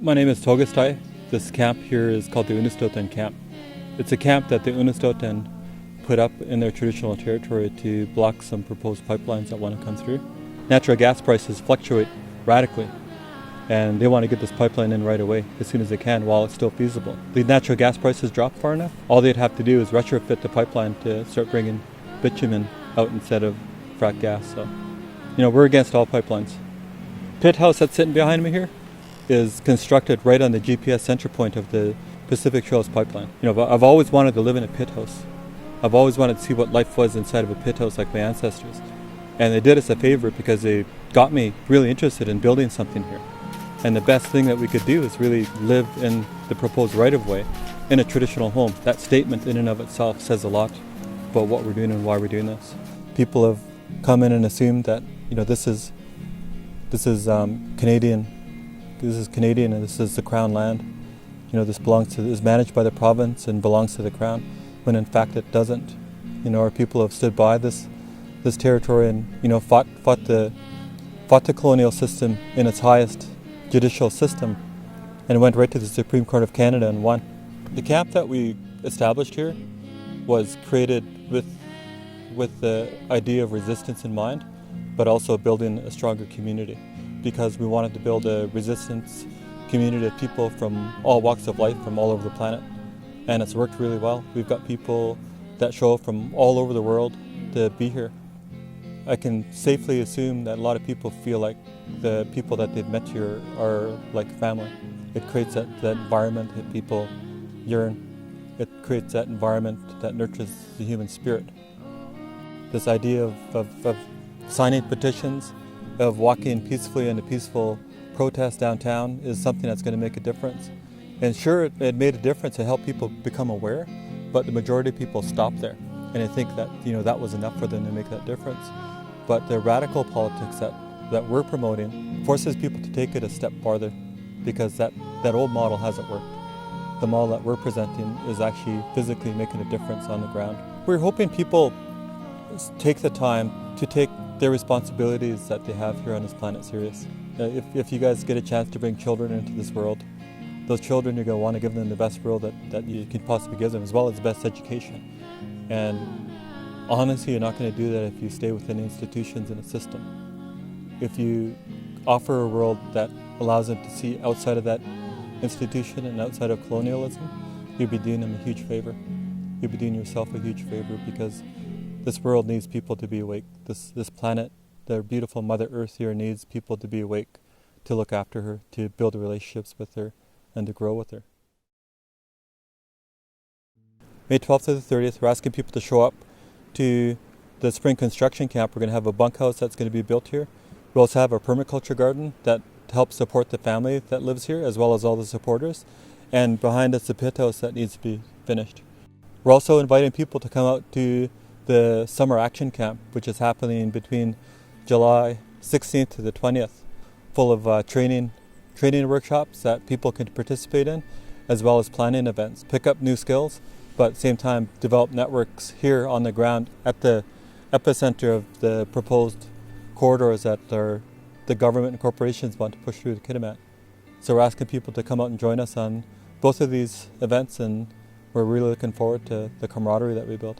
My name is Togustai. This camp here is called the Unist'ot'en Camp. It's a camp that the Unis'tot'en put up in their traditional territory to block some proposed pipelines that want to come through. Natural gas prices fluctuate radically, and they want to get this pipeline in right away as soon as they can while it's still feasible. The natural gas prices drop far enough, all they'd have to do is retrofit the pipeline to start bringing bitumen out instead of frack gas. So, we're against all pipelines. Pit house that's sitting behind me here is constructed right on the GPS center point of the Pacific Trails pipeline. I've always wanted to live in a pit house. I've always wanted to see what life was inside of a pit house like my ancestors. And they did us a favor because they got me really interested in building something here. And the best thing that we could do is really live in the proposed right-of-way in a traditional home. That statement in and of itself says a lot about what we're doing and why we're doing this. People have come in and assumed that, this is Canadian. This is Canadian and this is the Crown land. This is managed by the province and belongs to the Crown, when in fact it doesn't. Our people have stood by this territory and fought the colonial system in its highest judicial system, and went right to the Supreme Court of Canada and won. The camp that we established here was created with the idea of resistance in mind, but also building a stronger community, because we wanted to build a resistance community of people from all walks of life from all over the planet. And it's worked really well. We've got people that show up from all over the world to be here. I can safely assume that a lot of people feel like the people that they've met here are like family. It creates that environment that people yearn. It creates that environment that nurtures the human spirit. This idea of signing petitions, of walking peacefully in a peaceful protest downtown is something that's going to make a difference. And sure, it made a difference to help people become aware, but the majority of people stop there. And I think that that was enough for them to make that difference. But the radical politics that we're promoting forces people to take it a step farther, because that old model hasn't worked. The model that we're presenting is actually physically making a difference on the ground. We're hoping people take the time to take their responsibilities that they have here on this planet serious. If you guys get a chance to bring children into this world, those children, you're going to want to give them the best world that you can possibly give them, as well as the best education. And honestly, you're not going to do that if you stay within institutions and a system. If you offer a world that allows them to see outside of that institution and outside of colonialism, you'll be doing them a huge favor. You'll be doing yourself a huge favor, because this world needs people to be awake. This planet, the beautiful Mother Earth here, needs people to be awake, to look after her, to build relationships with her, and to grow with her. May 12th to the 30th, we're asking people to show up to the spring construction camp. We're going to have a bunkhouse that's going to be built here. We also have a permaculture garden that helps support the family that lives here, as well as all the supporters. And behind us, the pit house that needs to be finished. We're also inviting people to come out to the summer action camp, which is happening between July 16th to the 20th, full of training workshops that people can participate in, as well as planning events, pick up new skills, but at the same time develop networks here on the ground at the epicenter of the proposed corridors that the government and corporations want to push through the Kitimat. So we're asking people to come out and join us on both of these events, and we're really looking forward to the camaraderie that we build.